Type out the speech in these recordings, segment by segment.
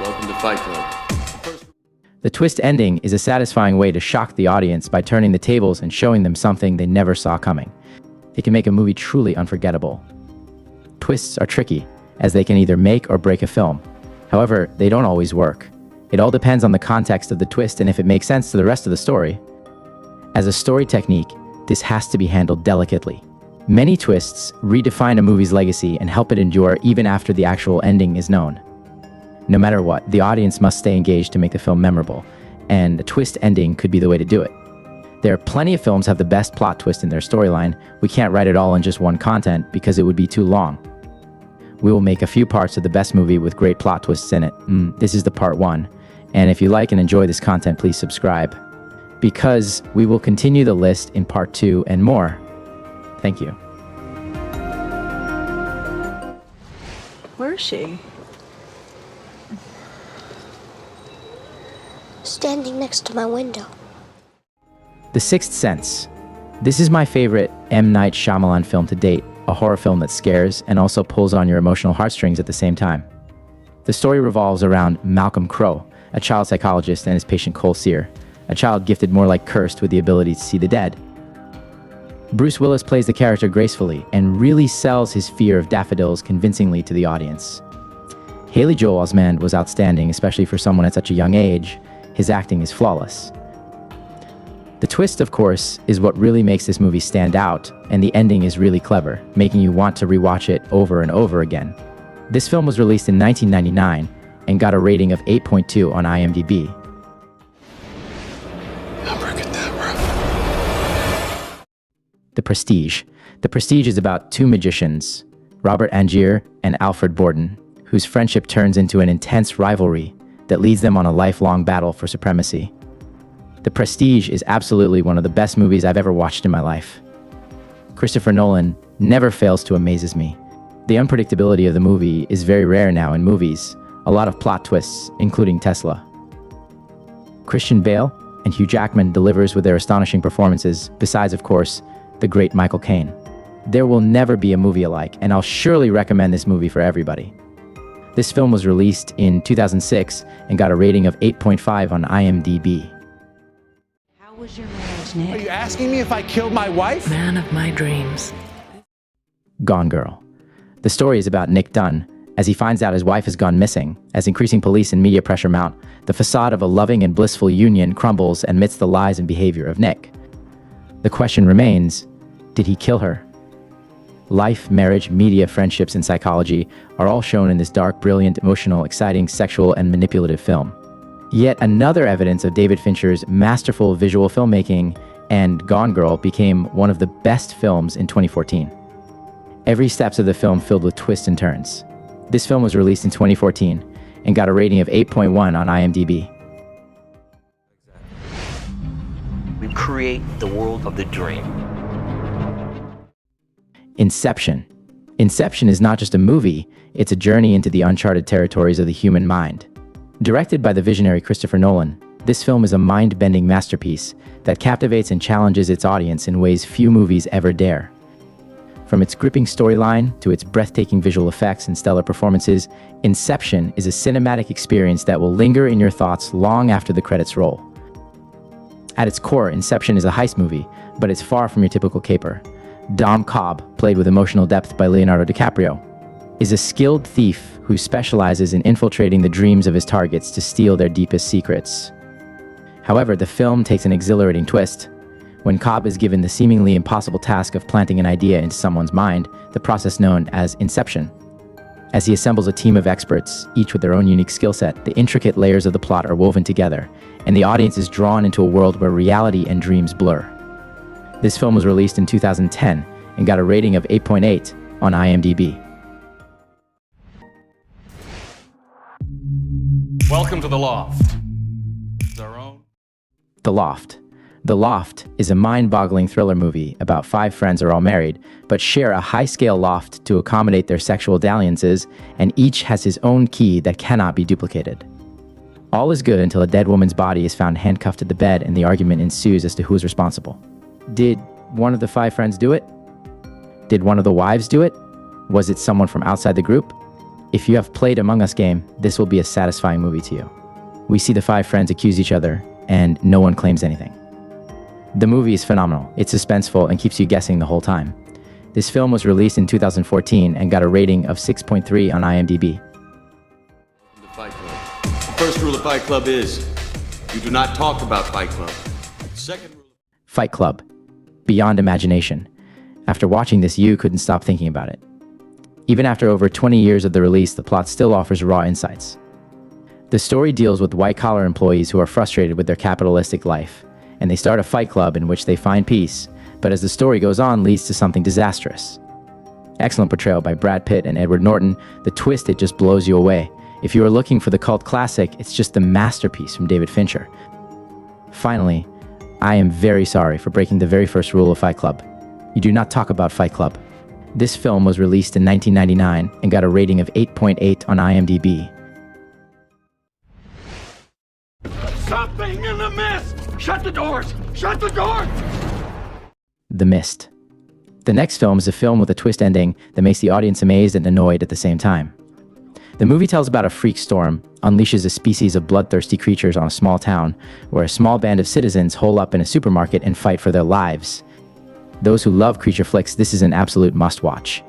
Welcome to Fight Club. The twist ending is a satisfying way to shock the audience by turning the tables and showing them something they never saw coming. It can make a movie truly unforgettable. Twists are tricky, as they can either make or break a film. However, they don't always work. It all depends on the context of the twist and if it makes sense to the rest of the story. As a story technique, this has to be handled delicately. Many twists redefine a movie's legacy and help it endure even after the actual ending is known. No matter what, the audience must stay engaged to make the film memorable, and a twist ending could be the way to do it. There are plenty of films that have the best plot twist in their storyline. We can't write it all in just one content because it would be too long. We will make a few parts of the best movie with great plot twists in it. This is the part 1. And if you like and enjoy this content, please subscribe, because we will continue the list in part 2 and more. Thank you. Where is she? Standing next to my window. The Sixth Sense. This is my favorite M. Night Shyamalan film to date, a horror film that scares and also pulls on your emotional heartstrings at the same time. The story revolves around Malcolm Crowe, a child psychologist, and his patient Cole Sear, a child gifted more like cursed with the ability to see the dead. Bruce Willis plays the character gracefully and really sells his fear of daffodils convincingly to the audience. Haley Joel Osment was outstanding, especially for someone at such a young age. His acting is flawless. The twist, of course, is what really makes this movie stand out, and the ending is really clever, making you want to rewatch it over and over again. This film was released in 1999 and got a rating of 8.2 on IMDb. The Prestige. The Prestige is about two magicians, Robert Angier and Alfred Borden, whose friendship turns into an intense rivalry that leads them on a lifelong battle for supremacy. The Prestige is absolutely one of the best movies I've ever watched in my life. Christopher Nolan never fails to amaze me. The unpredictability of the movie is very rare now in movies, a lot of plot twists, including Tesla. Christian Bale and Hugh Jackman delivers with their astonishing performances, besides, of course, the great Michael Caine. There will never be a movie alike, and I'll surely recommend this movie for everybody. This film was released in 2006 and got a rating of 8.5 on IMDb. How was your marriage, Nick? Are you asking me if I killed my wife? Man of my dreams. Gone Girl. The story is about Nick Dunn, as he finds out his wife has gone missing. As increasing police and media pressure mount, the facade of a loving and blissful union crumbles amidst the lies and behavior of Nick. The question remains, did he kill her? Life, marriage, media, friendships, and psychology are all shown in this dark, brilliant, emotional, exciting, sexual, and manipulative film. Yet another evidence of David Fincher's masterful visual filmmaking, and Gone Girl became one of the best films in 2014. Every step of the film filled with twists and turns. This film was released in 2014 and got a rating of 8.1 on IMDb. We create the world of the dream. Inception. Inception is not just a movie, it's a journey into the uncharted territories of the human mind. Directed by the visionary Christopher Nolan, this film is a mind-bending masterpiece that captivates and challenges its audience in ways few movies ever dare. From its gripping storyline to its breathtaking visual effects and stellar performances, Inception is a cinematic experience that will linger in your thoughts long after the credits roll. At its core, Inception is a heist movie, but it's far from your typical caper. Dom Cobb, played with emotional depth by Leonardo DiCaprio, is a skilled thief who specializes in infiltrating the dreams of his targets to steal their deepest secrets. However, the film takes an exhilarating twist. When Cobb is given the seemingly impossible task of planting an idea into someone's mind, the process known as Inception. As he assembles a team of experts, each with their own unique skill set, the intricate layers of the plot are woven together, and the audience is drawn into a world where reality and dreams blur. This film was released in 2010 and got a rating of 8.8 on IMDb. Welcome to the Loft. It's our own. The Loft. The Loft is a mind-boggling thriller movie about 5 friends who are all married, but share a high-scale loft to accommodate their sexual dalliances, and each has his own key that cannot be duplicated. All is good until a dead woman's body is found handcuffed to the bed and the argument ensues as to who is responsible. Did one of the 5 friends do it? Did one of the wives do it? Was it someone from outside the group? If you have played Among Us game, this will be a satisfying movie to you. We see the five friends accuse each other, and no one claims anything. The movie is phenomenal. It's suspenseful and keeps you guessing the whole time. This film was released in 2014 and got a rating of 6.3 on IMDb. The Fight Club. The first rule of Fight Club is, you do not talk about Fight Club. Second rule... Fight Club. Beyond imagination. After watching this, you couldn't stop thinking about it. Even after over 20 years of the release, the plot still offers raw insights. The story deals with white-collar employees who are frustrated with their capitalistic life, and they start a fight club in which they find peace, but as the story goes on, leads to something disastrous. Excellent portrayal by Brad Pitt and Edward Norton. The twist, it just blows you away. If you are looking for the cult classic, it's just the masterpiece from David Fincher. Finally, I am very sorry for breaking the very first rule of Fight Club. You do not talk about Fight Club. This film was released in 1999 and got a rating of 8.8 on IMDb. Something in the mist! Shut the doors! Shut the doors! The Mist. The next film is a film with a twist ending that makes the audience amazed and annoyed at the same time. The movie tells about a freak storm, unleashes a species of bloodthirsty creatures on a small town, where a small band of citizens hole up in a supermarket and fight for their lives. Those who love creature flicks, this is an absolute must-watch.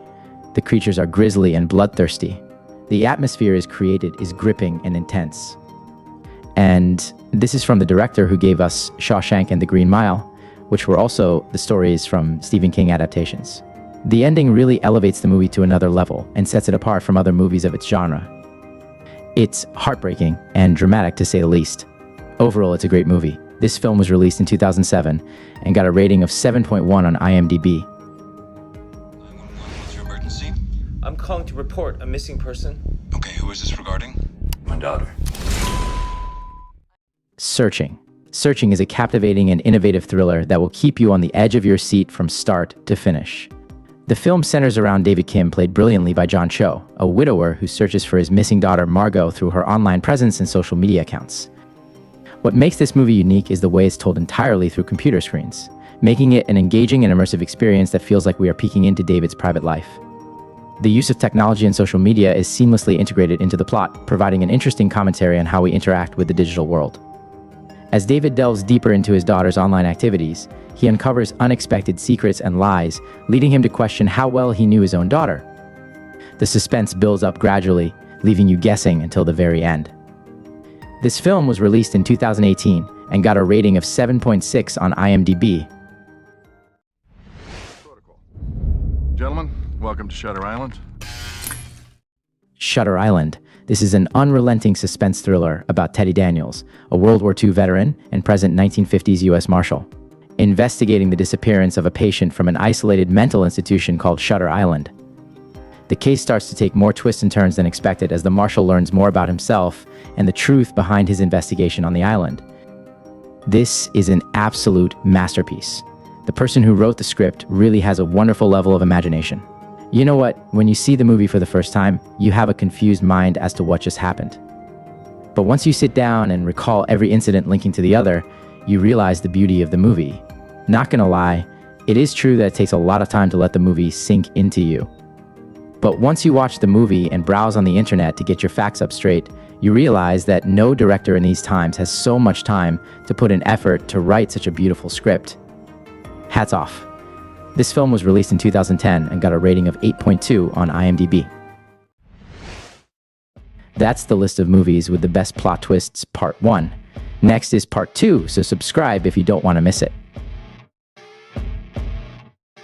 The creatures are grisly and bloodthirsty. The atmosphere is created is gripping and intense. And this is from the director who gave us Shawshank and The Green Mile, which were also the stories from Stephen King adaptations. The ending really elevates the movie to another level and sets it apart from other movies of its genre. It's heartbreaking and dramatic to say the least. Overall, it's a great movie. This film was released in 2007 and got a rating of 7.1 on IMDb. 911, what's your emergency? I'm calling to report a missing person. Okay, who is this regarding? My daughter. Searching. Searching is a captivating and innovative thriller that will keep you on the edge of your seat from start to finish. The film centers around David Kim, played brilliantly by John Cho, a widower who searches for his missing daughter Margot through her online presence and social media accounts. What makes this movie unique is the way it's told entirely through computer screens, making it an engaging and immersive experience that feels like we are peeking into David's private life. The use of technology and social media is seamlessly integrated into the plot, providing an interesting commentary on how we interact with the digital world. As David delves deeper into his daughter's online activities, he uncovers unexpected secrets and lies, leading him to question how well he knew his own daughter. The suspense builds up gradually, leaving you guessing until the very end. This film was released in 2018 and got a rating of 7.6 on IMDb. Gentlemen, welcome to Shutter Island. Shutter Island. This is an unrelenting suspense thriller about Teddy Daniels, a World War II veteran and present 1950s U.S. Marshal, investigating the disappearance of a patient from an isolated mental institution called Shutter Island. The case starts to take more twists and turns than expected as the Marshal learns more about himself and the truth behind his investigation on the island. This is an absolute masterpiece. The person who wrote the script really has a wonderful level of imagination. You know what? When you see the movie for the first time, you have a confused mind as to what just happened. But once you sit down and recall every incident linking to the other, you realize the beauty of the movie. Not gonna lie, it is true that it takes a lot of time to let the movie sink into you. But once you watch the movie and browse on the internet to get your facts up straight, you realize that no director in these times has so much time to put in effort to write such a beautiful script. Hats off. This film was released in 2010 and got a rating of 8.2 on IMDb. That's the list of movies with the best plot twists, part 1. Next is part 2, so subscribe if you don't want to miss it.